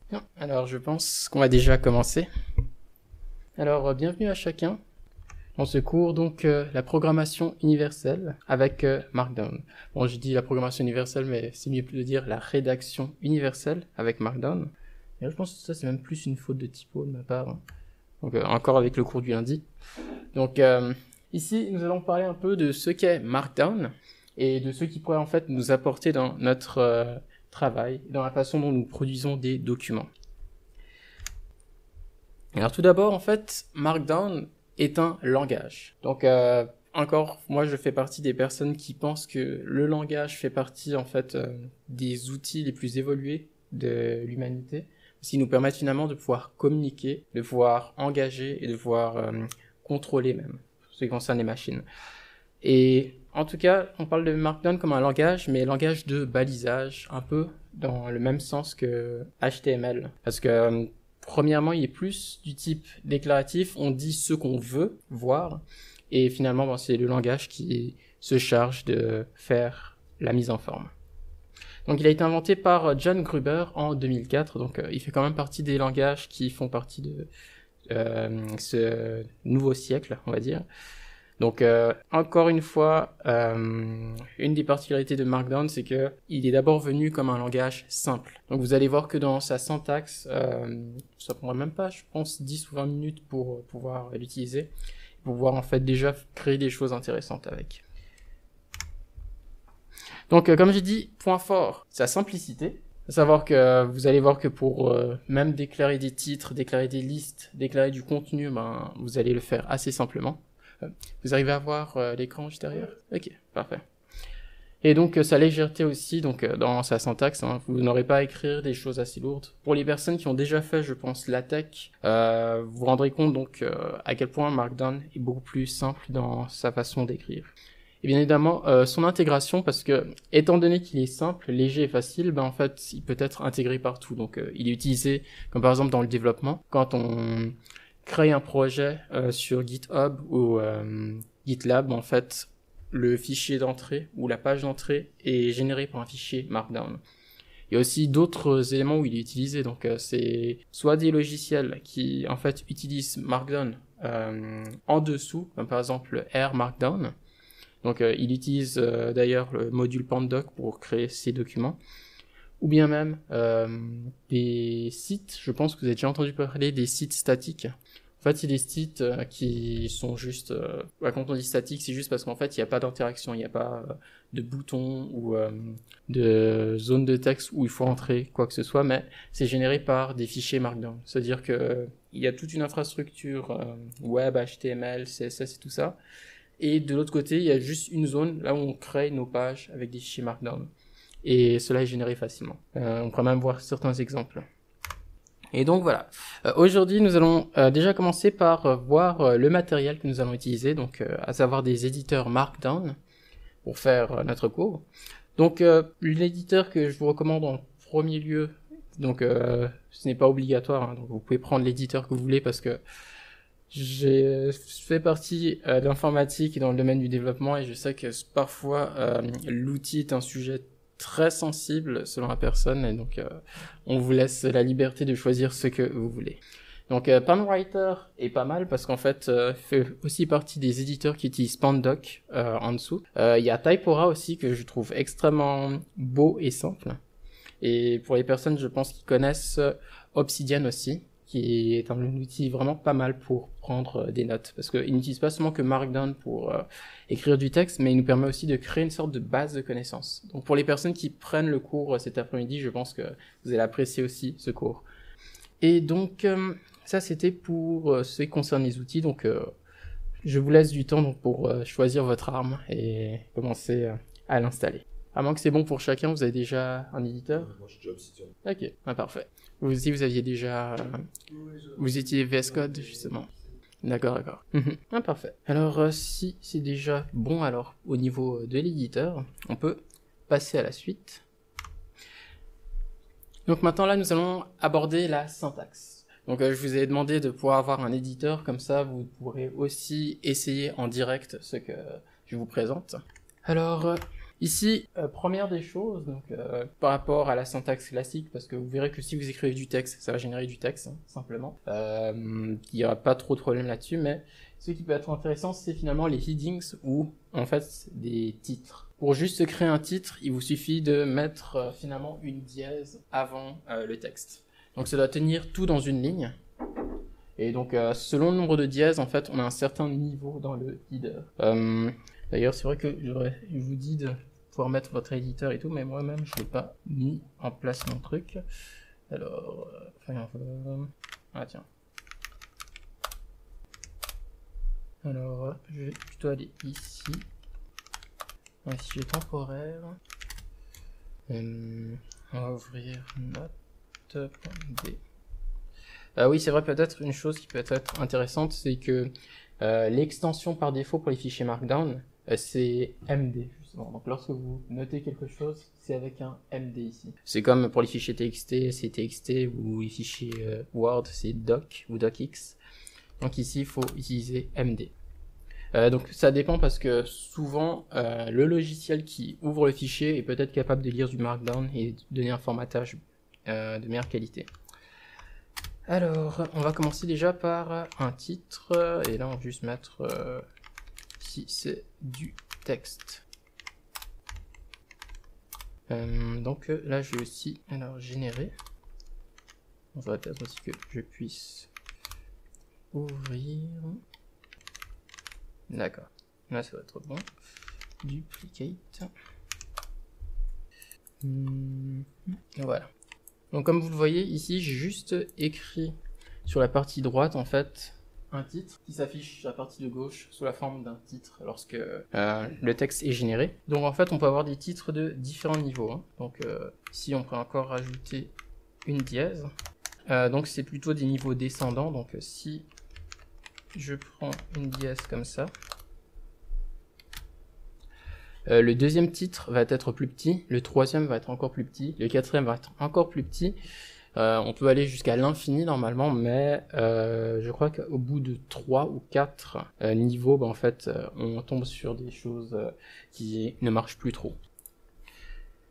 Bien, alors je pense qu'on va déjà commencer. Alors bienvenue à chacun dans ce cours, donc la programmation universelle avec Markdown. Bon, j'ai dit la programmation universelle, mais c'est mieux de dire la rédaction universelle avec Markdown. Et là, je pense que ça c'est même plus une faute de typo de ma part, hein. Donc encore avec le cours du lundi. Donc ici, nous allons parler un peu de ce qu'est Markdown et de ce qui pourrait en fait nous apporter dans notre travail, dans la façon dont nous produisons des documents. Alors tout d'abord, en fait, Markdown est un langage. Donc encore, moi je fais partie des personnes qui pensent que le langage fait partie en fait des outils les plus évolués de l'humanité, parce qu'ils nous permettent finalement de pouvoir communiquer, de pouvoir engager et de pouvoir contrôler même, ce qui concerne les machines. Et en tout cas, on parle de Markdown comme un langage, mais langage de balisage, un peu dans le même sens que HTML. Parce que, premièrement, il est plus du type déclaratif, on dit ce qu'on veut voir, et finalement, bon, c'est le langage qui se charge de faire la mise en forme. Donc il a été inventé par John Gruber en 2004, donc il fait quand même partie des langages qui font partie de ce nouveau siècle, on va dire. Donc encore une fois, une des particularités de Markdown, c'est que il est d'abord venu comme un langage simple. Donc vous allez voir que dans sa syntaxe, ça prendra même pas, je pense, 10 ou 20 minutes pour pouvoir l'utiliser, pour pouvoir en fait déjà créer des choses intéressantes avec. Donc comme j'ai dit, point fort, sa simplicité. À savoir que vous allez voir que pour même déclarer des titres, déclarer des listes, déclarer du contenu, ben, vous allez le faire assez simplement. Vous arrivez à voir l'écran juste derrière? Ok, parfait. Et donc sa légèreté aussi, donc dans sa syntaxe, hein, vous n'aurez pas à écrire des choses assez lourdes. Pour les personnes qui ont déjà fait, je pense, LaTeX, vous vous rendrez compte donc à quel point Markdown est beaucoup plus simple dans sa façon d'écrire. Et bien évidemment, son intégration, parce que étant donné qu'il est simple, léger et facile, ben en fait, il peut être intégré partout. Donc il est utilisé, comme par exemple dans le développement, quand on crée un projet sur GitHub ou GitLab, en fait, le fichier d'entrée ou la page d'entrée est généré par un fichier Markdown. Il y a aussi d'autres éléments où il est utilisé, donc c'est soit des logiciels qui en fait utilisent Markdown en dessous, comme par exemple R Markdown. Donc il utilise d'ailleurs le module Pandoc pour créer ces documents. Ou bien même des sites, je pense que vous avez déjà entendu parler des sites statiques. En fait, c'est des sites qui sont juste... quand on dit statique, c'est juste parce qu'en fait, il n'y a pas d'interaction, il n'y a pas de bouton ou de zone de texte où il faut entrer quoi que ce soit, mais c'est généré par des fichiers Markdown. C'est-à-dire que il y a toute une infrastructure web, HTML, CSS et tout ça. Et de l'autre côté, il y a juste une zone là où on crée nos pages avec des fichiers Markdown. Et cela est généré facilement. On pourra même voir certains exemples. Et donc voilà, aujourd'hui nous allons déjà commencer par voir le matériel que nous allons utiliser, donc à savoir des éditeurs Markdown pour faire notre cours. Donc l'éditeur que je vous recommande en premier lieu, donc ce n'est pas obligatoire, hein, donc vous pouvez prendre l'éditeur que vous voulez parce que j'ai fait partie de l'informatique et dans le domaine du développement et je sais que parfois l'outil est un sujet très sensible selon la personne et donc on vous laisse la liberté de choisir ce que vous voulez. Donc PanWriter est pas mal parce qu'en fait fait aussi partie des éditeurs qui utilisent Pandoc en dessous. Il y a Typora aussi que je trouve extrêmement beau et simple. Et pour les personnes je pense qui connaissent Obsidian aussi, qui est un outil vraiment pas mal pour prendre des notes. Parce qu'il n'utilise pas seulement que Markdown pour écrire du texte, mais il nous permet aussi de créer une sorte de base de connaissances. Donc pour les personnes qui prennent le cours cet après-midi, je pense que vous allez apprécier aussi ce cours. Et donc ça c'était pour ce qui concerne les outils. Donc je vous laisse du temps donc, pour choisir votre arme et commencer à l'installer. À moins que c'est bon pour chacun, vous avez déjà un éditeur? Moi j'ai déjà Obsidian. Ok, parfait. Vous aussi, vous aviez déjà... vous étiez VS Code, justement. D'accord. Parfait. Alors, si c'est déjà bon, alors, au niveau de l'éditeur, on peut passer à la suite. Donc maintenant, là, nous allons aborder la syntaxe. Donc, je vous ai demandé de pouvoir avoir un éditeur, comme ça, vous pourrez aussi essayer en direct ce que je vous présente. Alors, Ici, première des choses, donc par rapport à la syntaxe classique, parce que vous verrez que si vous écrivez du texte, ça va générer du texte, hein, simplement. Il n'y aura pas trop de problème là-dessus, mais ce qui peut être intéressant, c'est finalement les headings, ou en fait des titres. Pour juste créer un titre, il vous suffit de mettre finalement une dièse avant le texte. Donc ça doit tenir tout dans une ligne. Et donc selon le nombre de dièses, en fait, on a un certain niveau dans le header. D'ailleurs, c'est vrai que je vous dis de pouvoir mettre votre éditeur et tout, mais moi-même, je n'ai pas mis en place mon truc. Alors, ah tiens. Alors, je vais plutôt aller ici. Ici, temporaire. On va ouvrir note.d. Oui, c'est vrai, peut-être une chose qui peut être intéressante, c'est que l'extension par défaut pour les fichiers Markdown, c'est MD, justement. Donc lorsque vous notez quelque chose, c'est avec un MD ici. C'est comme pour les fichiers TXT, c'est TXT, ou les fichiers Word, c'est doc ou docx. Donc ici, il faut utiliser MD. Donc ça dépend parce que souvent, le logiciel qui ouvre le fichier est peut-être capable de lire du Markdown et de donner un formatage de meilleure qualité. Alors, on va commencer déjà par un titre, et là on va juste mettre si c'est du texte. Donc là je vais aussi générer. On va peut-être aussi que je puisse ouvrir. D'accord, là ça va être bon. Duplicate. Voilà. Donc comme vous le voyez ici, j'ai juste écrit sur la partie droite en fait un titre qui s'affiche sur la partie de gauche sous la forme d'un titre lorsque le texte est généré. Donc en fait on peut avoir des titres de différents niveaux, hein. Donc ici on peut encore rajouter une dièse. Donc c'est plutôt des niveaux descendants, donc si je prends une dièse comme ça, le deuxième titre va être plus petit, le troisième va être encore plus petit, le quatrième va être encore plus petit. On peut aller jusqu'à l'infini normalement, mais je crois qu'au bout de 3 ou 4 niveaux, en fait, on tombe sur des choses qui ne marchent plus trop.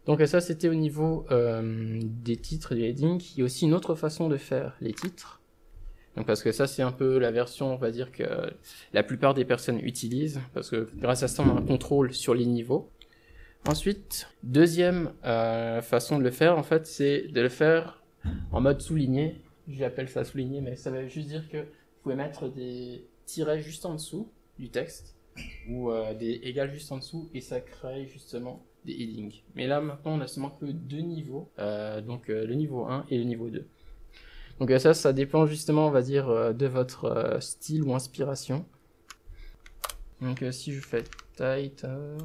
Donc ça, c'était au niveau des titres et des headings. Il y a aussi une autre façon de faire les titres. Donc parce que ça, c'est un peu la version, on va dire, que la plupart des personnes utilisent, parce que grâce à ça, on a un contrôle sur les niveaux. Ensuite, deuxième façon de le faire, en fait, c'est de le faire en mode souligné. J'appelle ça souligné, mais ça veut juste dire que vous pouvez mettre des tirets juste en dessous du texte, ou des égales juste en dessous, et ça crée justement des headings. Mais là, maintenant, on a seulement que deux niveaux, donc le niveau 1 et le niveau 2. Donc ça dépend justement, on va dire, de votre style ou inspiration. Donc si je fais title,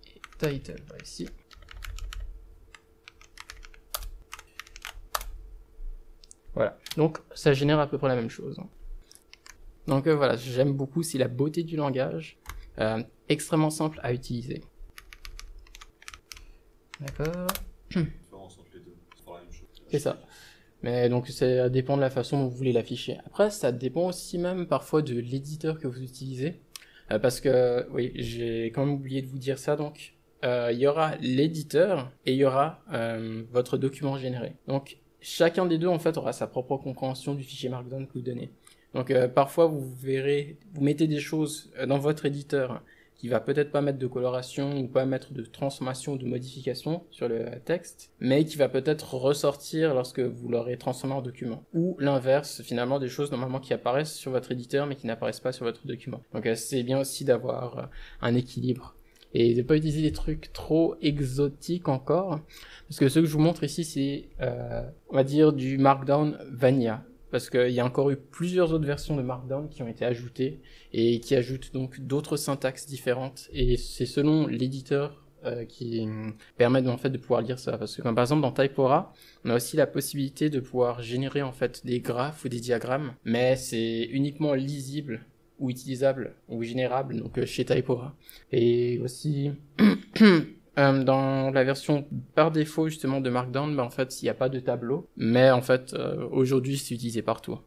et title va ici. Voilà, donc ça génère à peu près la même chose. Donc voilà, j'aime beaucoup, c'est la beauté du langage, extrêmement simple à utiliser. D'accord. C'est ça. Mais donc ça dépend de la façon dont vous voulez l'afficher. Après, ça dépend aussi même parfois de l'éditeur que vous utilisez. Parce que, oui, j'ai quand même oublié de vous dire ça, donc il y aura l'éditeur et il y aura votre document généré. Donc chacun des deux en fait aura sa propre compréhension du fichier Markdown que vous donnez. Donc parfois vous verrez, vous mettez des choses dans votre éditeur qui va peut-être pas mettre de coloration ou pas mettre de transformation ou de modification sur le texte, mais qui va peut-être ressortir lorsque vous l'aurez transformé en document. Ou l'inverse, finalement, des choses normalement qui apparaissent sur votre éditeur mais qui n'apparaissent pas sur votre document. Donc c'est bien aussi d'avoir un équilibre. Et de pas utiliser des trucs trop exotiques encore, parce que ce que je vous montre ici, c'est, on va dire, du Markdown Vanilla. Parce qu'il y a encore eu plusieurs autres versions de Markdown qui ont été ajoutées et qui ajoutent donc d'autres syntaxes différentes. Et c'est selon l'éditeur qui permet en fait de pouvoir lire ça. Parce que comme par exemple dans Typora, on a aussi la possibilité de pouvoir générer en fait des graphes ou des diagrammes, mais c'est uniquement lisible ou utilisable ou générable donc chez Typora. Et aussi dans la version par défaut justement de Markdown, en fait il n'y a pas de tableau, mais en fait aujourd'hui c'est utilisé partout.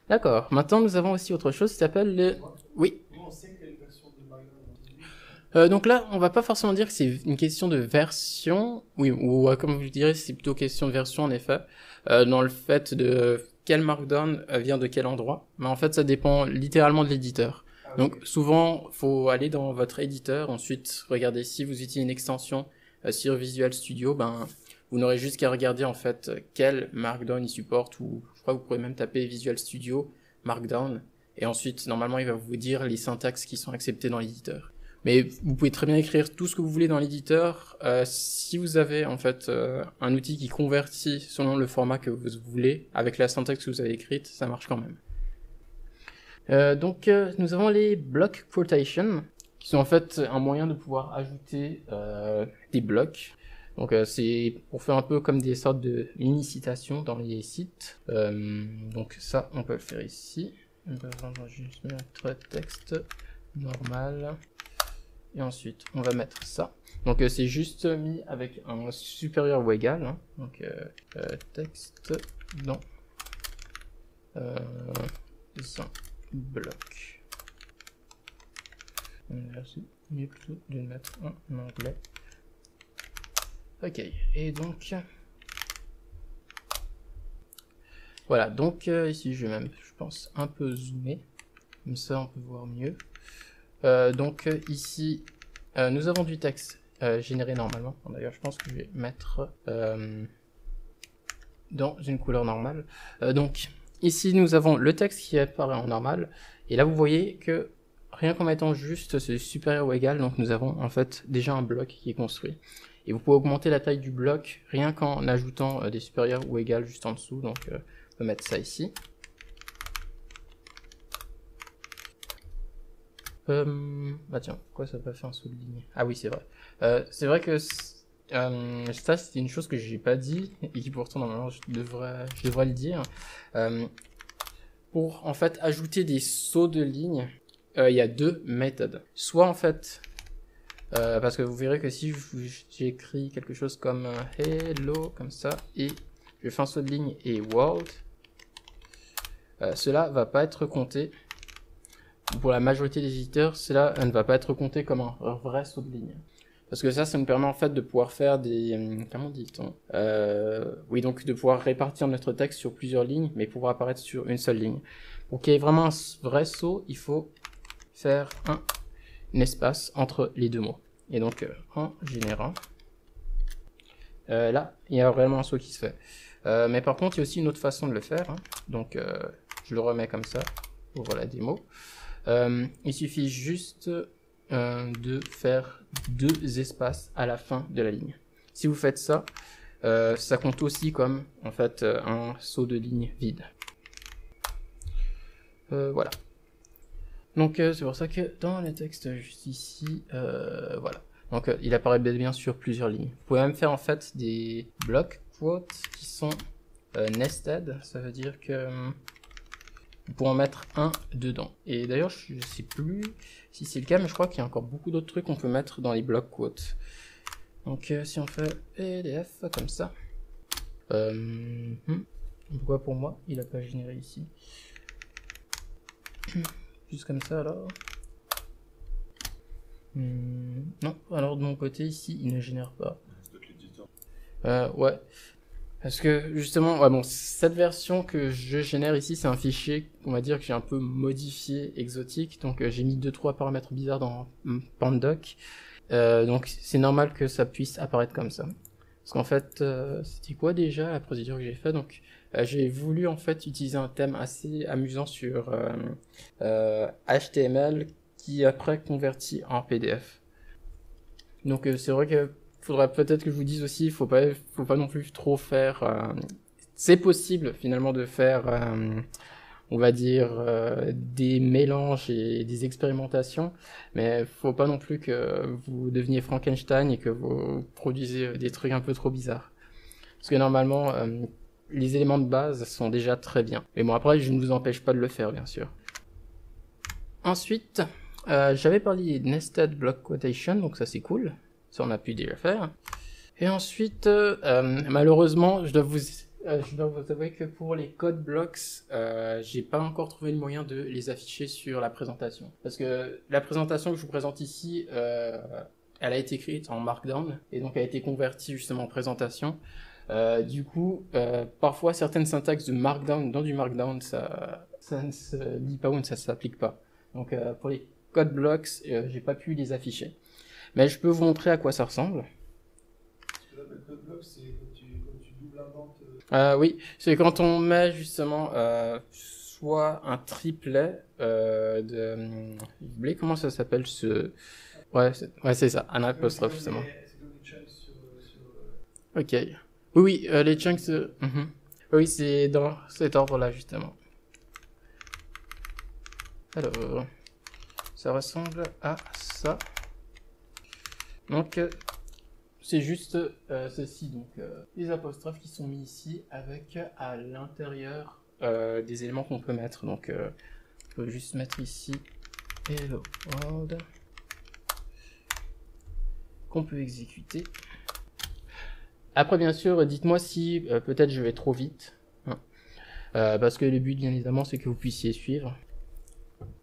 D'accord. Maintenant, nous avons aussi autre chose qui s'appelle le... Oui. Comment on sait quelle version de Markdown on utilise? Donc là, on va pas forcément dire que c'est une question de version, oui, ou comme je dirais, c'est plutôt question de version en effet, dans le fait de quel Markdown vient de quel endroit, mais en fait ça dépend littéralement de l'éditeur. Ah, Donc ok. souvent, faut aller dans votre éditeur, ensuite regarder si vous utilisez une extension sur Visual Studio, ben vous n'aurez juste qu'à regarder en fait quel Markdown il supporte, ou je crois que vous pouvez même taper Visual Studio Markdown, et ensuite normalement il va vous dire les syntaxes qui sont acceptées dans l'éditeur. Mais vous pouvez très bien écrire tout ce que vous voulez dans l'éditeur. Si vous avez en fait un outil qui convertit selon le format que vous voulez, avec la syntaxe que vous avez écrite, ça marche quand même. Donc nous avons les block quotation, qui sont en fait un moyen de pouvoir ajouter des blocs. Donc c'est pour faire un peu comme des sortes de mini-citations dans les sites. Donc ça, on peut le faire ici. On va juste mettre texte normal. Et ensuite, on va mettre ça. Donc c'est juste mis avec un supérieur ou égal. Hein. Donc texte dans un bloc. Là, c'est mieux plutôt de le mettre en anglais. Ok, et donc... Voilà, donc ici je vais même, je pense, un peu zoomer. Comme ça, on peut voir mieux. Donc ici, nous avons du texte généré normalement. D'ailleurs, je pense que je vais mettre dans une couleur normale. Donc ici, nous avons le texte qui apparaît en normal. Et là, vous voyez que rien qu'en mettant juste ce supérieur ou égal, donc nous avons en fait déjà un bloc qui est construit. Et vous pouvez augmenter la taille du bloc rien qu'en ajoutant des supérieurs ou égal juste en dessous. Donc on peut mettre ça ici. Bah tiens, pourquoi ça n'a pas fait un saut de ligne? Ah oui, c'est vrai que ça, c'est une chose que j'ai pas dit, et qui pourtant, normalement, je devrais le dire. Pour, en fait, ajouter des sauts de ligne, il y a deux méthodes. Soit, en fait, parce que vous verrez que si j'écris quelque chose comme hello, comme ça, et je fais un saut de ligne et world, cela va pas être compté. Pour la majorité des éditeurs, cela ne va pas être compté comme un vrai saut de ligne. Parce que ça nous permet en fait de pouvoir faire des... comment dit-on oui, donc de pouvoir répartir notre texte sur plusieurs lignes, mais pouvoir apparaître sur une seule ligne. Pour qu'il y ait vraiment un vrai saut, il faut faire un espace entre les deux mots. Et donc, en générant, là, il y a vraiment un saut qui se fait. Mais par contre, il y a aussi une autre façon de le faire. Hein. Donc, je le remets comme ça, pour la démo. Il suffit juste de faire deux espaces à la fin de la ligne. Si vous faites ça, ça compte aussi comme en fait un saut de ligne vide. Voilà. Donc c'est pour ça que dans le texte juste ici, voilà. Donc il apparaît bien sur plusieurs lignes. Vous pouvez même faire en fait des blocs quotes qui sont nested. Ça veut dire que pour en mettre un dedans. Et d'ailleurs, je sais plus si c'est le cas, mais je crois qu'il y a encore beaucoup d'autres trucs qu'on peut mettre dans les blocs quotes. Donc, si on fait PDF comme ça. Pourquoi pour moi, il n'a pas généré ici? Juste comme ça, alors. Non, alors de mon côté, ici, il ne génère pas. C'est peut-être l'éditeur. Ouais. Parce que justement, ouais, bon, cette version que je génère ici, c'est un fichier, on va dire que j'ai un peu modifié, exotique. Donc j'ai mis 2-3 paramètres bizarres dans Pandoc. Donc c'est normal que ça puisse apparaître comme ça. Parce qu'en fait, c'était quoi déjà la procédure que j'ai fait? Donc j'ai voulu en fait utiliser un thème assez amusant sur HTML qui après convertit en PDF. Donc c'est vrai que faudrait peut-être que je vous dise aussi, faut pas non plus trop faire. C'est possible finalement de faire, on va dire, des mélanges et des expérimentations, mais faut pas non plus que vous deveniez Frankenstein et que vous produisez des trucs un peu trop bizarres. Parce que normalement, les éléments de base sont déjà très bien. Mais bon, après, je ne vous empêche pas de le faire, bien sûr. Ensuite, j'avais parlé de Nested Block Quotation, donc ça c'est cool. Ça on a pu déjà faire. Et ensuite, malheureusement, je dois vous je dois vous avouer que pour les code blocks, j'ai pas encore trouvé le moyen de les afficher sur la présentation. Parce que la présentation que je vous présente ici, elle a été écrite en Markdown, et donc a été convertie justement en présentation. Du coup, parfois certaines syntaxes de Markdown, dans du Markdown, ça ne se lit pas ou ça s'applique pas. Donc pour les code blocks, j'ai pas pu les afficher. Mais je peux vous montrer à quoi ça ressemble. Ce que j'appelle code block, c'est quand tu doubles indentes. Oui, c'est quand on met justement soit un triplet vous voulez comment ça s'appelle ce... Ouais, c'est ça, un apostrophe justement. C'est comme les chunks sur Ok. Oui, les chunks... Oui, c'est dans cet ordre-là justement. Alors, ça ressemble à ça. Donc, c'est juste ceci, donc les apostrophes qui sont mis ici avec à l'intérieur des éléments qu'on peut mettre. Donc, on peut juste mettre ici Hello World qu'on peut exécuter. Après, bien sûr, dites-moi si peut-être je vais trop vite, hein. Parce que le but, bien évidemment, c'est que vous puissiez suivre.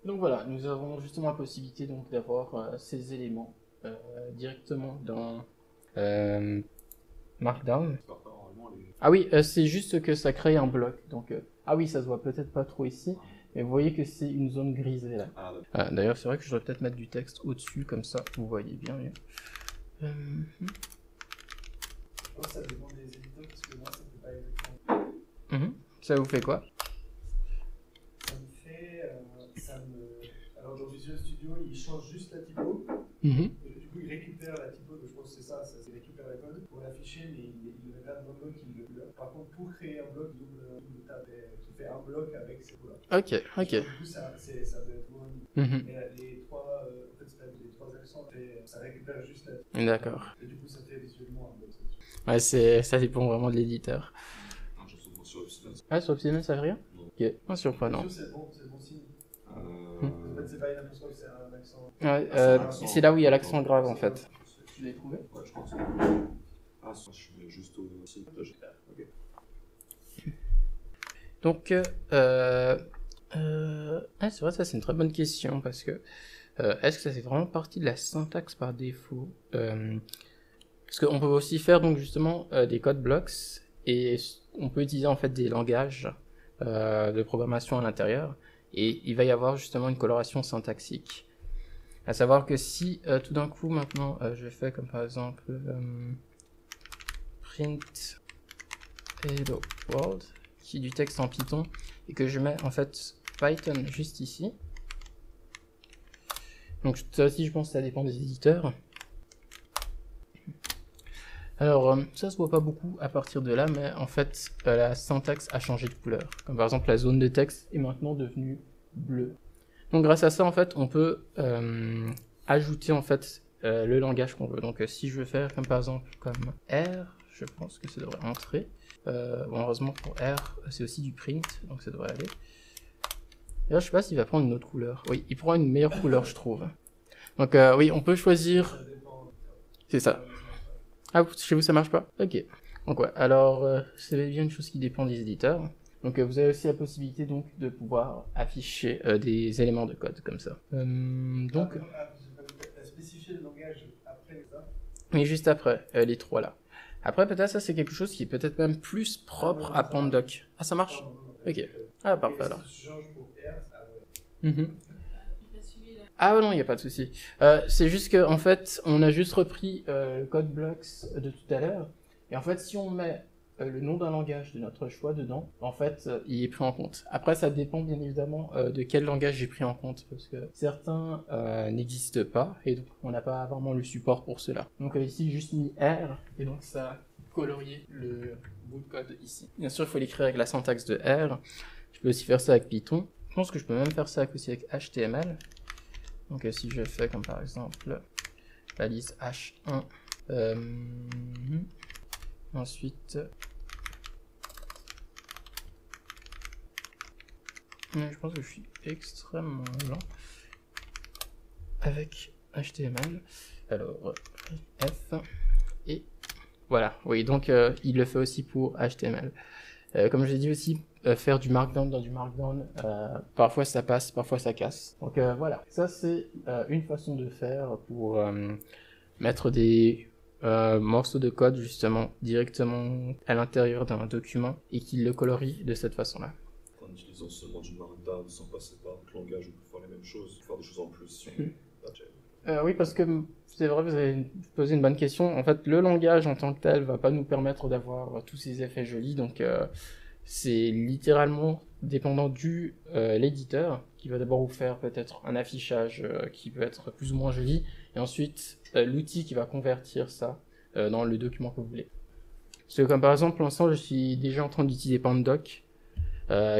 Donc voilà, nous avons justement la possibilité donc d'avoir ces éléments directement dans Markdown. Ah oui, c'est juste que ça crée un bloc. Donc, ah oui, ça se voit peut-être pas trop ici, mais vous voyez que c'est une zone grisée là. D'ailleurs, c'est vrai que je devrais peut-être mettre du texte au-dessus, comme ça vous voyez bien mieux. Je pense que ça dépend des éditeurs parce que moi ça fait pas exactement. Ça vous fait quoi? Ça me fait. Alors dans Visual Studio, il change juste la typo. Et du coup, il récupère la typo, donc je pense que c'est ça, il récupère la code pour l'afficher, mais il le met pas dans le bloc, il le couleur. Par contre, pour créer un bloc, il fait un bloc avec ces couleurs. Ok. Du coup, ça doit être moins. Et les trois, en fait, les trois accents, ça récupère juste la typo. D'accord. Et du coup, ça fait visuellement un bloc. Ouais, ça dépend vraiment de l'éditeur. Ah, sur Optimus, ça fait rien? Ok, surprenant. C'est bon signe. En fait, c'est pas une apostrophe, c'est un accent. Ouais, c'est là où il y a l'accent grave en fait. Tu l'as trouvé? Ouais, je pense. Ah, je suis juste au site. Ok. Donc, c'est vrai, ça c'est une très bonne question parce que est-ce que ça fait vraiment partie de la syntaxe par défaut? Parce qu'on peut aussi faire donc justement des code blocks et on peut utiliser en fait des langages de programmation à l'intérieur et il va y avoir justement une coloration syntaxique. À savoir que si tout d'un coup maintenant je fais comme par exemple print hello world qui est du texte en Python et que je mets en fait Python juste ici. Donc ça aussi je pense que ça dépend des éditeurs. Alors ça se voit pas beaucoup à partir de là, mais en fait la syntaxe a changé de couleur. Comme par exemple la zone de texte est maintenant devenue bleue. Donc grâce à ça en fait on peut ajouter en fait le langage qu'on veut. Donc si je veux faire comme par exemple comme R, je pense que ça devrait entrer. Bon, heureusement pour R c'est aussi du print, donc ça devrait aller. Et là je sais pas s'il va prendre une autre couleur. Oui, il prend une meilleure couleur je trouve. Donc oui, on peut choisir. C'est ça. Ah, chez vous ça marche pas? Ok. Donc ouais, alors c'est bien une chose qui dépend des éditeurs. Donc vous avez aussi la possibilité donc de pouvoir afficher des éléments de code comme ça. Donc. Spécifier le langage après ça. Oui, juste après les trois là. Après peut-être ça c'est quelque chose qui est peut-être même plus propre à Pandoc. Ah ça marche? Ok. Ah parfait alors. Ah non, il n'y a pas de souci. C'est juste que en fait, on a juste repris le code blocks de tout à l'heure. Et en fait, si on met le nom d'un langage de notre choix dedans, en fait, il est pris en compte. Après, ça dépend bien évidemment de quel langage j'ai pris en compte, parce que certains n'existent pas, et donc on n'a pas vraiment le support pour cela. Donc ici, j'ai juste mis R, et donc ça a colorié le bout de code ici. Bien sûr, il faut l'écrire avec la syntaxe de R. Je peux aussi faire ça avec Python. Je pense que je peux même faire ça aussi avec HTML. Donc si je fais comme par exemple la liste H1, ensuite, je pense que je suis extrêmement lent avec HTML. Alors F et voilà. Oui, donc il le fait aussi pour HTML. Comme je l'ai dit aussi, faire du markdown dans du markdown, parfois ça passe, parfois ça casse. Donc voilà, ça c'est une façon de faire pour mettre des morceaux de code justement directement à l'intérieur d'un document et qu'il le colorie de cette façon-là. En utilisant seulement du markdown sans passer par d'autres langages, on peut faire les mêmes choses, faire des choses en plus sur oui, parce que c'est vrai, vous avez posé une bonne question. En fait, le langage en tant que tel va pas nous permettre d'avoir tous ces effets jolis, donc c'est littéralement dépendant du l'éditeur qui va d'abord vous faire peut-être un affichage qui peut être plus ou moins joli, et ensuite l'outil qui va convertir ça dans le document que vous voulez. Parce que comme par exemple, pour l'instant, je suis déjà en train d'utiliser Pandoc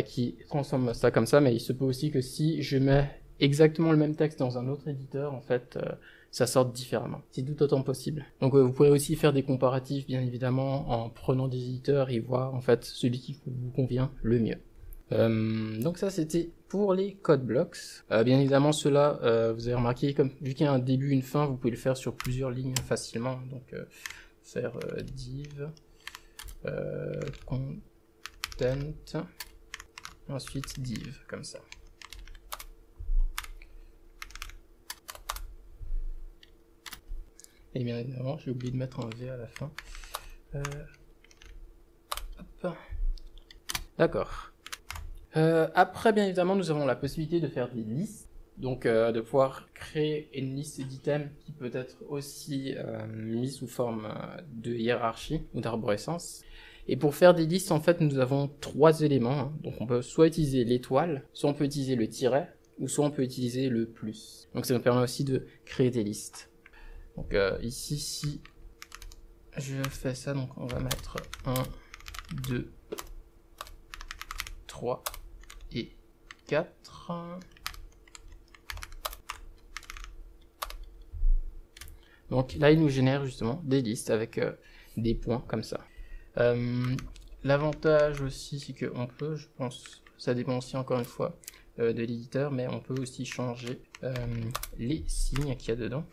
qui transforme ça comme ça, mais il se peut aussi que si je mets exactement le même texte dans un autre éditeur, en fait, ça sorte différemment. C'est tout autant possible. Donc vous pourrez aussi faire des comparatifs, bien évidemment, en prenant des éditeurs et voir en fait celui qui vous convient le mieux. Donc ça c'était pour les code blocks. Bien évidemment cela, vous avez remarqué, comme vu qu'il y a un début, une fin, vous pouvez le faire sur plusieurs lignes facilement. Donc faire div content, ensuite div comme ça. Et bien évidemment, j'ai oublié de mettre un V à la fin. Hop. D'accord. Après, bien évidemment, nous avons la possibilité de faire des listes. Donc, de pouvoir créer une liste d'items qui peut être aussi mise sous forme de hiérarchie ou d'arborescence. Et pour faire des listes, en fait, nous avons 3 éléments. Hein. Donc, on peut soit utiliser l'étoile, soit on peut utiliser le tiret, ou soit on peut utiliser le plus. Donc, ça nous permet aussi de créer des listes. Donc ici, si je fais ça, donc on va mettre 1, 2, 3 et 4. Donc là, il nous génère justement des listes avec des points comme ça. L'avantage aussi, c'est qu'on peut, je pense, ça dépend aussi encore une fois de l'éditeur, mais on peut aussi changer les signes qu'il y a dedans.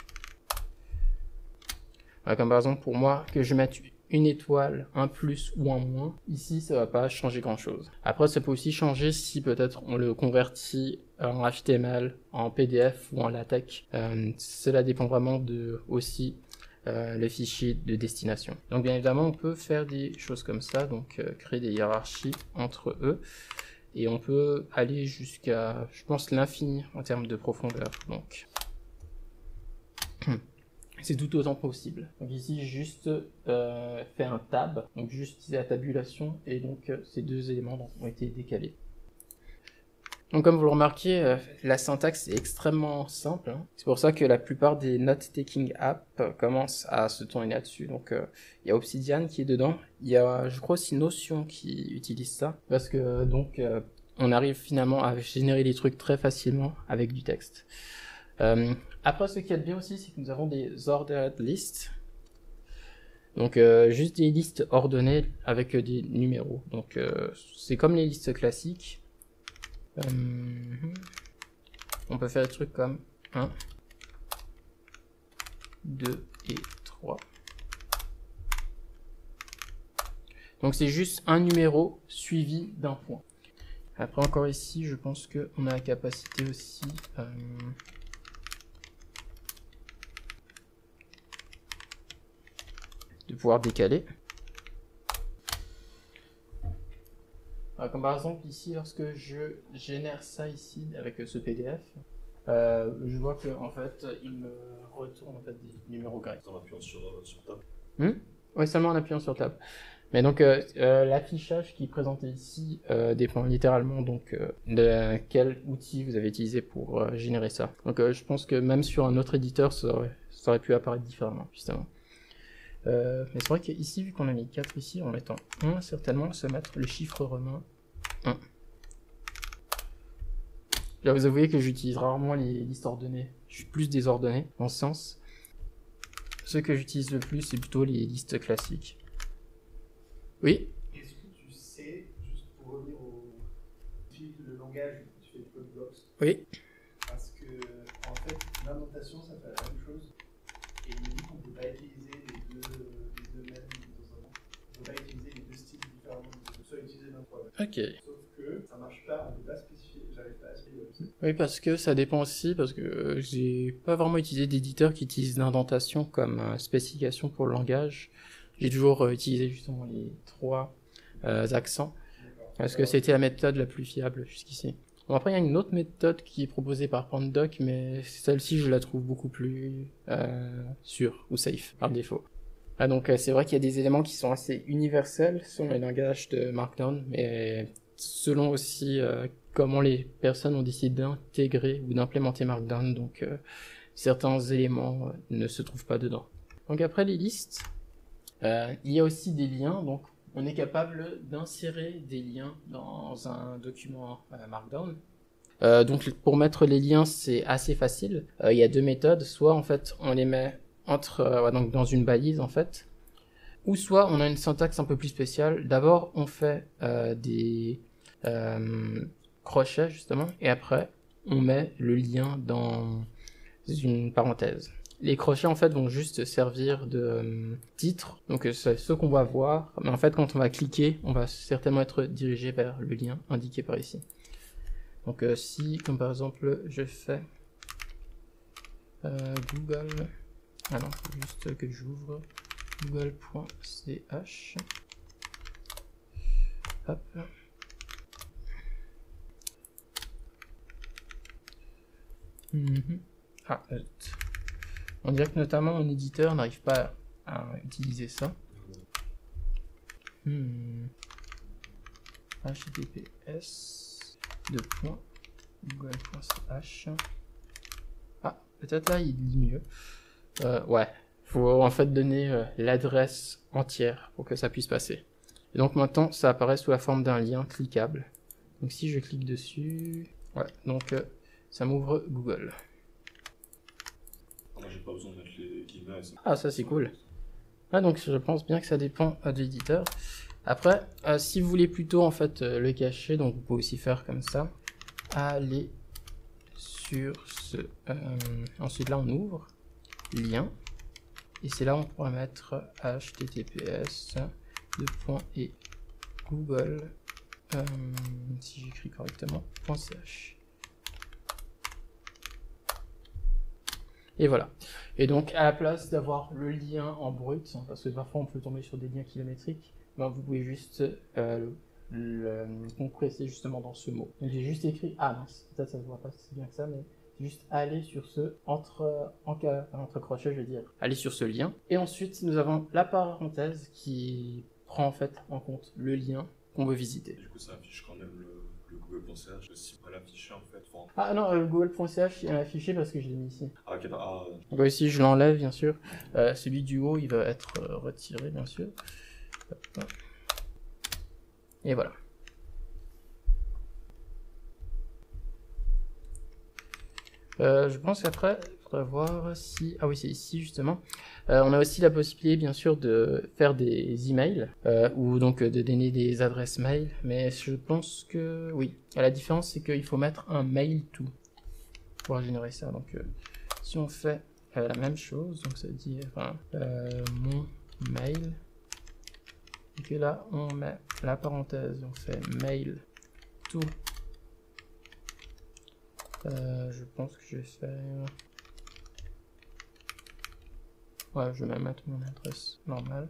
Comme par exemple pour moi, que je mette une étoile, un plus ou un moins, ici ça va pas changer grand chose. Après ça peut aussi changer si peut-être on le convertit en HTML, en PDF ou en LaTeX. Cela dépend vraiment de aussi le fichier de destination. Donc bien évidemment on peut faire des choses comme ça, donc créer des hiérarchies entre eux. Et on peut aller jusqu'à, je pense, l'infini en termes de profondeur. Donc c'est tout autant possible. Donc ici, juste fait un tab, donc juste utiliser la tabulation, et donc ces deux éléments ont été décalés. Donc comme vous le remarquez, la syntaxe est extrêmement simple. Hein. C'est pour ça que la plupart des note-taking apps commencent à se tourner là-dessus. Donc il y a Obsidian qui est dedans. Il y a, je crois aussi Notion qui utilise ça, parce que donc on arrive finalement à générer des trucs très facilement avec du texte. Après, ce qu'il y a de bien aussi, c'est que nous avons des ordered lists. Donc, juste des listes ordonnées avec des numéros. Donc, c'est comme les listes classiques. On peut faire des trucs comme 1, 2 et 3. Donc, c'est juste un numéro suivi d'un point. Après, encore ici, je pense qu'on a la capacité aussi... de pouvoir décaler. Alors, comme par exemple ici, lorsque je génère ça ici avec ce PDF, je vois que en fait il me retourne en fait des numéros grecs. En appuyant sur table. Oui, seulement en appuyant sur table. Mais donc l'affichage qui est présenté ici dépend littéralement donc de quel outil vous avez utilisé pour générer ça. Donc je pense que même sur un autre éditeur, ça aurait pu apparaître différemment justement. Mais c'est vrai qu'ici, vu qu'on a mis 4 ici, en mettant 1, certainement, se mettre le chiffre romain 1. Là, vous avouez que j'utilise rarement les listes ordonnées. Je suis plus désordonné, dans ce sens. Ce que j'utilise le plus, c'est plutôt les listes classiques. Oui? Est-ce que tu sais, juste pour revenir au fil de langage où tu fais des code blocks? Oui. Parce que, en fait, l'indentation, ça fait la même chose. Et il me dit qu'on ne peut pas utiliser les deux mêmes dans un an. On ne peut pas utiliser les deux styles différemment. On peut soit utiliser Ok. Sauf que ça marche pas, on peut pas spécifier, j'arrive pas à spécifier le website. Oui, parce que ça dépend aussi, parce que j'ai pas vraiment utilisé d'éditeur qui utilise l'indentation comme spécification pour le langage. J'ai toujours utilisé justement les 3 accents, parce que c'était la méthode la plus fiable jusqu'ici. Bon, après, il y a une autre méthode qui est proposée par Pandoc, mais celle-ci, je la trouve beaucoup plus sûre ou safe, par défaut. Ah, donc c'est vrai qu'il y a des éléments qui sont assez universels selon les langages de Markdown, mais selon aussi comment les personnes ont décidé d'intégrer ou d'implémenter Markdown, donc certains éléments ne se trouvent pas dedans. Donc après les listes, il y a aussi des liens, donc on est capable d'insérer des liens dans un document Markdown. Donc pour mettre les liens, c'est assez facile. Il y a 2 méthodes, soit en fait on les met donc dans une balise en fait, ou soit on a une syntaxe un peu plus spéciale. D'abord on fait des crochets justement, et après on met le lien dans une parenthèse. Les crochets en fait vont juste servir de titre, donc c'est ce qu'on va voir, mais en fait quand on va cliquer, on va certainement être dirigé vers le lien indiqué par ici. Donc si, comme par exemple, je fais Google, ah non, faut juste que j'ouvre google.ch, hop. Ah, on dirait que notamment mon éditeur n'arrive pas à utiliser ça. https google.ch. Ah, peut-être là il lit mieux. Ouais, faut en fait donner l'adresse entière pour que ça puisse passer. Et donc maintenant ça apparaît sous la forme d'un lien cliquable. Donc si je clique dessus, ouais, donc ça m'ouvre Google. Moi j'ai pas besoin de mettre les guillemets. Ah, ça c'est cool. Ah, donc je pense bien que ça dépend de l'éditeur. Après, si vous voulez plutôt en fait le cacher, donc vous pouvez aussi faire comme ça. Aller sur ce... ensuite là on ouvre lien. Et c'est là on pourra mettre https et google, si j'écris correctement, .ch. Et voilà. Et donc, à la place d'avoir le lien en brut, parce que parfois on peut tomber sur des liens kilométriques, ben vous pouvez juste le compresser justement dans ce mot. Donc j'ai juste écrit, ah mince, peut-être ça se voit pas si bien que ça, mais juste aller sur ce, entre crochets, je veux dire, aller sur ce lien. Et ensuite, nous avons la parenthèse qui prend en fait en compte le lien qu'on veut visiter. Du coup, ça affiche quand même le google.ch, si on va l'afficher en fait. Enfin... Ah non, le google.ch il est affiché parce que je l'ai mis ici. Ah ok, ah... Donc ici je l'enlève bien sûr. Celui du haut il va être retiré bien sûr. Et voilà. Je pense qu'après, il faudrait voir si... Ah oui, c'est ici justement. On a aussi la possibilité bien sûr de faire des emails ou donc de donner des adresses mail. Mais je pense que oui. La différence c'est qu'il faut mettre un mail to pour générer ça. Donc si on fait la même chose, donc ça veut dire mon mail. Et que là on met la parenthèse, on fait mail to. Je pense que je vais faire... Ouais, je vais même mettre mon adresse normale.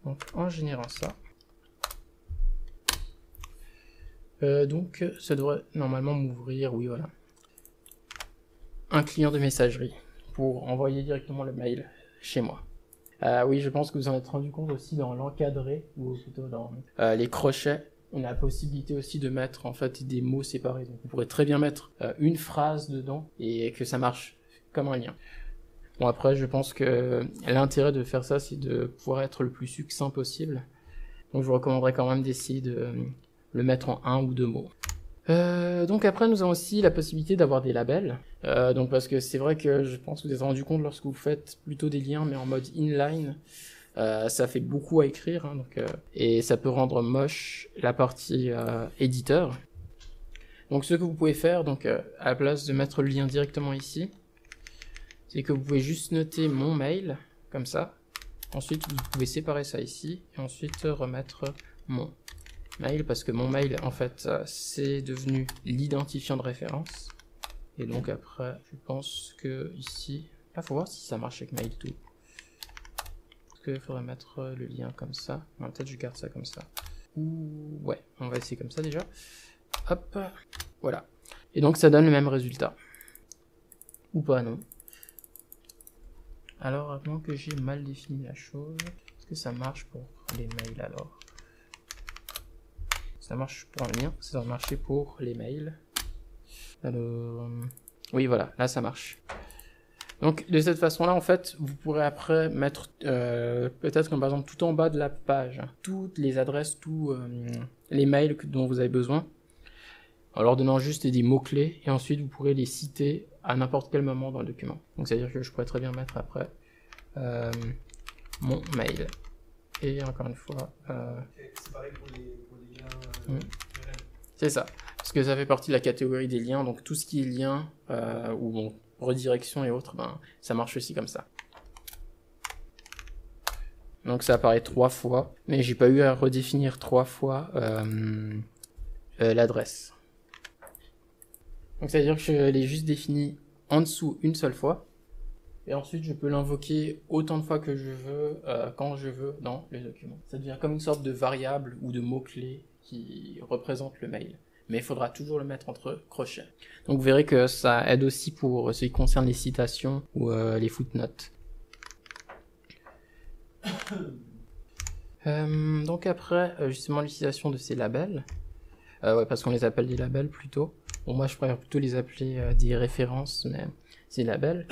Donc en générant ça, donc ça devrait normalement m'ouvrir, oui voilà, un client de messagerie pour envoyer directement le mail chez moi. Oui, je pense que vous en êtes rendu compte aussi dans l'encadré, ou plutôt dans les crochets. On a la possibilité aussi de mettre en fait des mots séparés. Donc on pourrait très bien mettre une phrase dedans et que ça marche comme un lien. Bon après, je pense que l'intérêt de faire ça, c'est de pouvoir être le plus succinct possible. Donc je vous recommanderais quand même d'essayer de le mettre en 1 ou 2 mots. Donc après nous avons aussi la possibilité d'avoir des labels, donc parce que c'est vrai que je pense que vous vous êtes rendu compte lorsque vous faites plutôt des liens mais en mode inline, ça fait beaucoup à écrire hein, donc, et ça peut rendre moche la partie éditeur. Donc ce que vous pouvez faire, donc à la place de mettre le lien directement ici, c'est que vous pouvez juste noter mon mail, comme ça. Ensuite, vous pouvez séparer ça ici, et ensuite remettre mon mail, parce que mon mail, en fait, c'est devenu l'identifiant de référence. Et donc après, je pense que ici, là, faut voir si ça marche avec mail tout. Parce qu'il faudrait mettre le lien comme ça. Peut-être je garde ça comme ça. Ou ouais, on va essayer comme ça déjà. Hop, voilà. Et donc ça donne le même résultat. Ou pas, non. Alors, avant que j'ai mal défini la chose, est-ce que ça marche pour les mails alors? Ça marche pour un lien, ça doit marcher pour les mails. Alors, oui, voilà, là ça marche. Donc, de cette façon-là, en fait, vous pourrez après mettre, peut-être comme par exemple tout en bas de la page, toutes les adresses, tous les mails dont vous avez besoin, en leur donnant juste des mots-clés, et ensuite vous pourrez les citer à n'importe quel moment dans le document. Donc, c'est-à-dire que je pourrais très bien mettre après mon mail. Et encore une fois... C'est pareil pour les liens. C'est ça, parce que ça fait partie de la catégorie des liens, donc tout ce qui est lien, ou bon, redirection et autres, ben, ça marche aussi comme ça. Donc ça apparaît 3 fois, mais j'ai pas eu à redéfinir 3 fois l'adresse. Donc ça veut dire que je l'ai juste défini en dessous une seule fois, et ensuite je peux l'invoquer autant de fois que je veux, quand je veux dans le document. Ça devient comme une sorte de variable ou de mot-clé qui représente le mail. Mais il faudra toujours le mettre entre crochets. Donc vous verrez que ça aide aussi pour ce qui concerne les citations ou les footnotes. Donc après, justement l'utilisation de ces labels. Ouais, parce qu'on les appelle des labels plutôt. Bon, moi je préfère plutôt les appeler des références, mais c'est labels.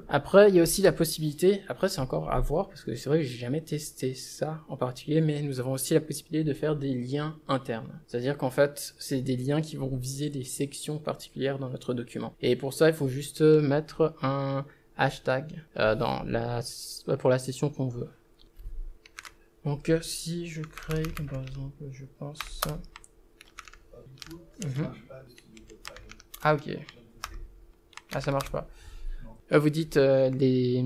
Après, il y a aussi la possibilité, après c'est encore à voir, parce que c'est vrai que j'ai jamais testé ça en particulier, mais nous avons aussi la possibilité de faire des liens internes. C'est-à-dire qu'en fait, c'est des liens qui vont viser des sections particulières dans notre document. Et pour ça, il faut juste mettre un hashtag pour la session qu'on veut. Donc si je crée, comme par exemple, je pense... Ah ok. Ah ça marche pas. Vous dites les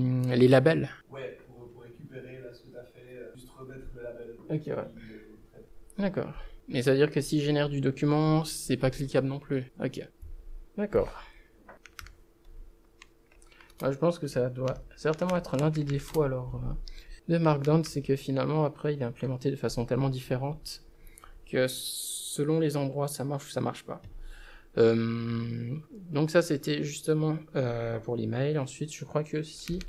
labels. Ouais, pour récupérer là, ce que tu as fait, juste remettre le label. Ok, ouais. D'accord. Mais ça veut dire que si je génère du document, c'est pas cliquable non plus. Ok. D'accord. Ouais, je pense que ça doit certainement être l'un des défauts alors de Markdown, c'est que finalement après il est implémenté de façon tellement différente que selon les endroits ça marche ou ça marche pas. Donc ça c'était justement pour les mails. Ensuite je crois que si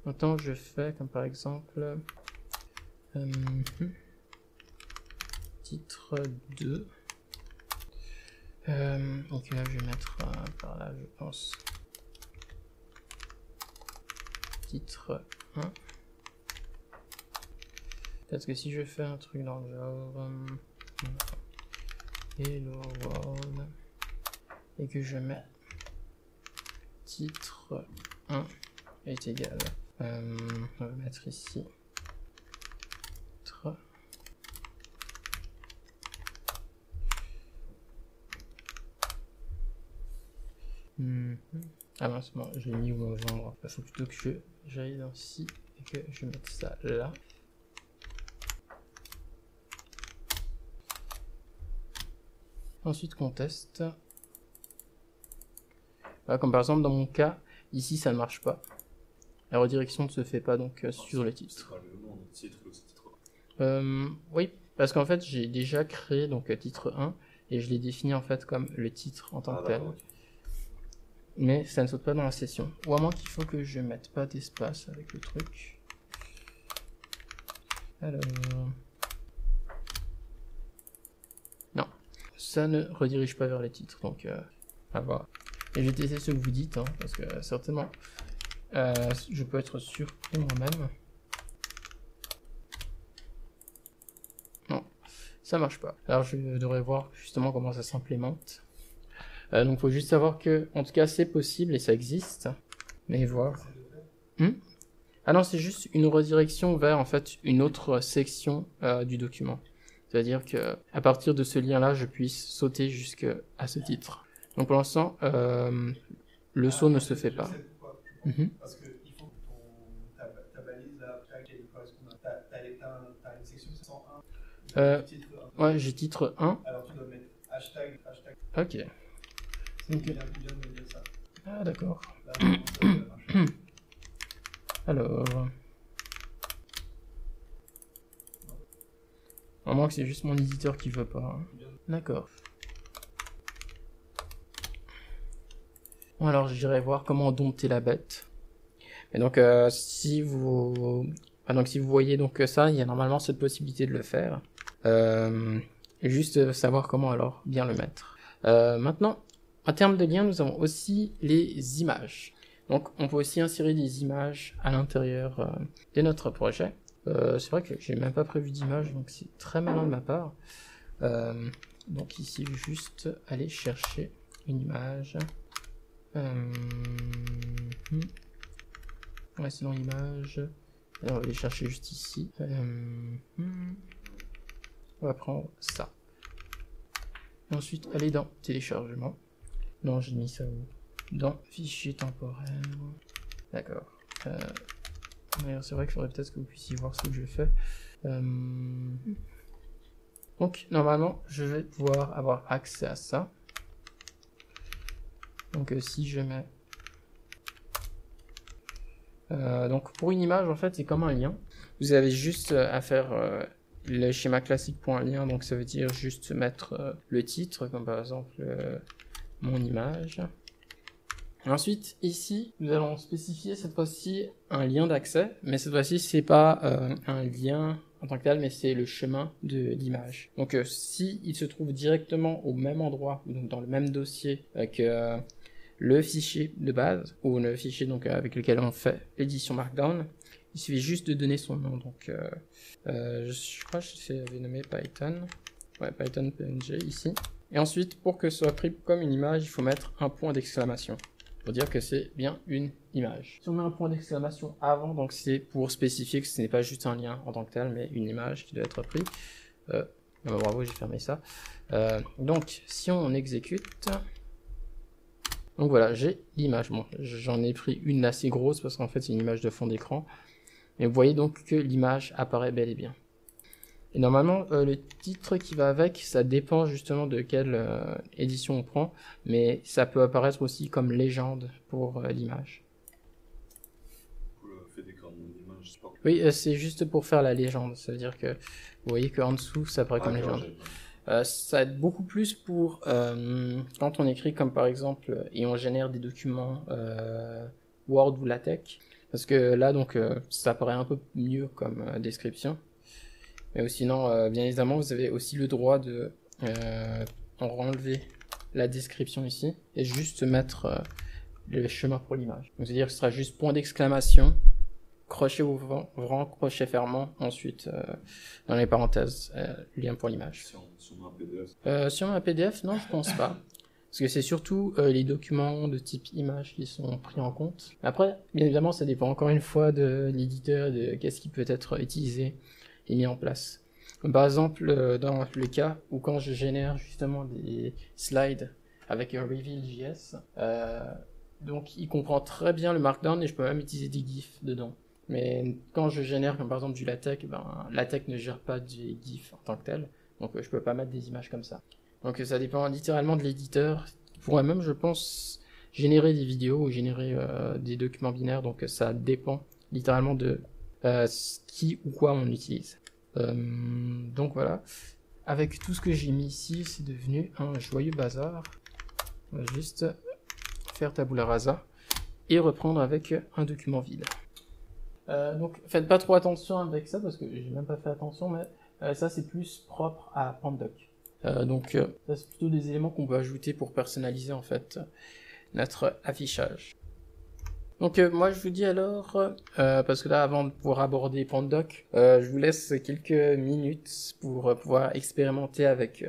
maintenant je fais comme par exemple titre 2, donc là je vais mettre par là je pense titre 1. Peut-être que si je fais un truc dans le genre Hello World et que je mets titre 1 est égal, on va mettre ici titre. Ah mince, bon, je l'ai mis au mauvais endroit. Il faut plutôt que j'aille dans ici et que je mette ça là. Ensuite qu'on teste. Voilà, comme par exemple dans mon cas, ici ça ne marche pas. La redirection ne se fait pas donc sur le titre. C'est pas le nom de titre, c'est titre. Oui, parce qu'en fait j'ai déjà créé donc titre 1 et je l'ai défini en fait comme le titre en tant que tel. Okay. Mais ça ne saute pas dans la session. Ou à moins qu'il faut que je mette pas d'espace avec le truc. Alors... Non, ça ne redirige pas vers les titres, donc à voir. Et je vais tester ce que vous dites, hein, parce que certainement je peux être surpris moi-même. Non, ça marche pas. Alors je devrais voir justement comment ça s'implémente. Donc il faut juste savoir que, en tout cas c'est possible et ça existe, mais voir. Ah non, c'est juste une redirection vers en fait une autre section du document. C'est-à-dire que à partir de ce lien-là, je puisse sauter jusqu'à ce titre. Donc pour l'instant, le saut ne se fait pas. Parce qu'il faut que ta balise, là, elle corresponde à... T'as une section 101, titre 1. Ouais, j'ai titre 1. Alors tu dois mettre hashtag. Ok. Donc, il vient de me dire ça. Ah, d'accord. Là, ça marche. Alors... À moins que c'est juste mon éditeur qui veut pas. Hein. D'accord. Bon, alors j'irai voir comment dompter la bête. Et donc si vous voyez donc ça, il y a normalement cette possibilité de le faire. Et juste savoir comment alors bien le mettre. Maintenant, en termes de liens, nous avons aussi les images. Donc on peut aussi insérer des images à l'intérieur de notre projet. C'est vrai que j'ai même pas prévu d'image, donc c'est très malin de ma part. Donc ici, juste aller chercher une image. Ouais, c'est dans l'image. On va aller chercher juste ici. On va prendre ça. Et ensuite, aller dans téléchargement. Non, j'ai mis ça où? Dans fichier temporaire. D'accord. C'est vrai qu'il faudrait peut-être que vous puissiez voir ce que je fais. Donc, normalement, je vais pouvoir avoir accès à ça. Donc, si je mets... donc, pour une image, en fait, c'est comme un lien. Vous avez juste à faire le schéma classique pour un lien. Donc, ça veut dire juste mettre le titre, comme par exemple mon image. Ensuite, ici, nous allons spécifier cette fois-ci un lien d'accès, mais cette fois-ci, c'est pas un lien en tant que tel, mais c'est le chemin de l'image. Donc, si il se trouve directement au même endroit, donc dans le même dossier que le fichier de base, ou le fichier donc avec lequel on fait l'édition Markdown, il suffit juste de donner son nom. Donc, je crois que j'avais nommé Python, ouais, Python PNG ici. Et ensuite, pour que ce soit pris comme une image, il faut mettre un point d'exclamation pour dire que c'est bien une image. Si on met un point d'exclamation avant, donc c'est pour spécifier que ce n'est pas juste un lien en tant que tel, mais une image qui doit être prise. Bravo, j'ai fermé ça. Donc, si on exécute, donc voilà, j'ai l'image. Bon, j'en ai pris une assez grosse parce qu'en fait c'est une image de fond d'écran. Et vous voyez donc que l'image apparaît bel et bien. Et normalement, le titre qui va avec, ça dépend justement de quelle édition on prend, mais ça peut apparaître aussi comme légende pour l'image. Pour le fait d'écrire mon image, c'est pas... Oui, c'est juste pour faire la légende, ça veut dire que vous voyez qu'en dessous, ça apparaît comme légende. Ça aide beaucoup plus pour quand on écrit comme par exemple, et on génère des documents Word ou LaTeX, parce que là, donc, ça apparaît un peu mieux comme description. Mais sinon, bien évidemment, vous avez aussi le droit de enlever la description ici et juste mettre le chemin pour l'image. Donc, c'est-à-dire que ce sera juste point d'exclamation, crochet ouvrant, crochet fermant, ensuite dans les parenthèses, lien pour l'image. Si on a un PDF Si on a un PDF, non, je pense pas. Parce que c'est surtout les documents de type image qui sont pris en compte. Après, bien évidemment, ça dépend encore une fois de l'éditeur, de qu'est-ce qui peut être utilisé et mis en place. Comme par exemple, dans le cas où quand je génère justement des slides avec un Reveal.js, donc il comprend très bien le Markdown et je peux même utiliser des GIFs dedans. Mais quand je génère comme par exemple du LaTeX, LaTeX ne gère pas des GIFs en tant que tel, donc je peux pas mettre des images comme ça. Donc ça dépend littéralement de l'éditeur. Il pourrait même, je pense, générer des vidéos ou générer des documents binaires, donc ça dépend littéralement de qui ou quoi on utilise. Donc voilà, avec tout ce que j'ai mis ici, c'est devenu un joyeux bazar. On va juste faire tabula rasa et reprendre avec un document vide. Donc faites pas trop attention avec ça parce que j'ai même pas fait attention, mais ça c'est plus propre à Pandoc. Donc ça c'est plutôt des éléments qu'on peut ajouter pour personnaliser en fait notre affichage. Donc moi je vous dis alors, parce que là avant de pouvoir aborder Pandoc, je vous laisse quelques minutes pour pouvoir expérimenter avec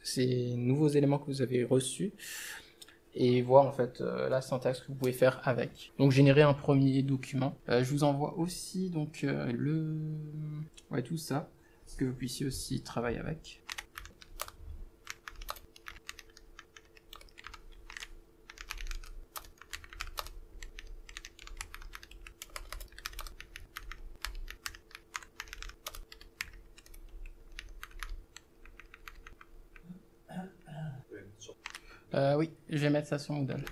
ces nouveaux éléments que vous avez reçus et voir en fait la syntaxe que vous pouvez faire avec. Donc générer un premier document. Je vous envoie aussi donc tout ça, pour que vous puissiez aussi travailler avec. Oui, je vais mettre ça sur Moodle.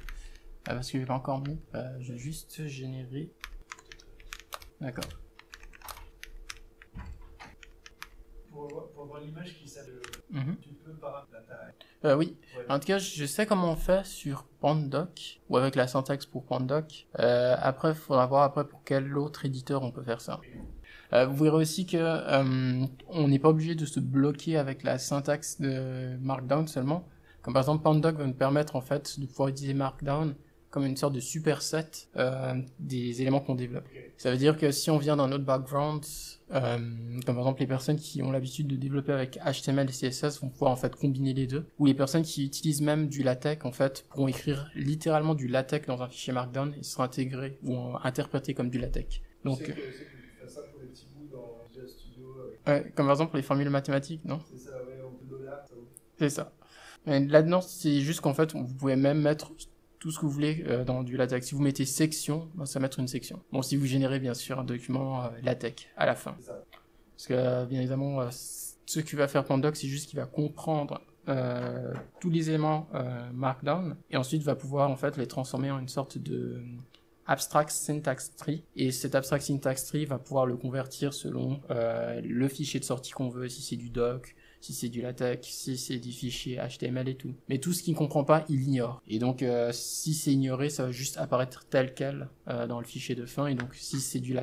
Parce que je l'ai pas encore mis. Je vais juste générer. D'accord. Pour voir l'image qui s'allume, tu peux paramétrer la taille. Oui. Ouais. En tout cas, je sais comment on fait sur Pandoc, ou avec la syntaxe pour Pandoc. Après, il faudra voir pour quel autre éditeur on peut faire ça. Vous verrez aussi que on n'est pas obligé de se bloquer avec la syntaxe de Markdown seulement. Comme par exemple, Pandoc va nous permettre en fait de pouvoir utiliser Markdown comme une sorte de superset des éléments qu'on développe. Okay. Ça veut dire que si on vient d'un autre background, comme par exemple les personnes qui ont l'habitude de développer avec HTML et CSS vont pouvoir en fait combiner les deux, ou les personnes qui utilisent même du LaTeX en fait pourront écrire littéralement du LaTeX dans un fichier Markdown et sera intégré ou interprété comme du LaTeX. Donc c'est que tu fais ça pour les petits bouts dans Visual Studio. Comme par exemple pour les formules mathématiques, non? C'est ça, ouais, on peut $, ça. C'est ça. Mais là-dedans, c'est juste qu'en fait, vous pouvez même mettre tout ce que vous voulez dans du LaTeX. Si vous mettez section, ça va mettre une section. Bon, si vous générez bien sûr un document LaTeX à la fin. C'est ça. Parce que bien évidemment, ce que va faire Pandoc, c'est juste qu'il va comprendre tous les éléments Markdown et ensuite va pouvoir en fait les transformer en une sorte de abstract syntax tree. Et cet abstract syntax tree va pouvoir le convertir selon le fichier de sortie qu'on veut, si c'est du doc, si c'est du LaTeX, si c'est du fichier HTML et tout. Mais tout ce qu'il ne comprend pas, il ignore. Et donc, si c'est ignoré, ça va juste apparaître tel quel dans le fichier de fin. Et donc, si c'est du LaTeX,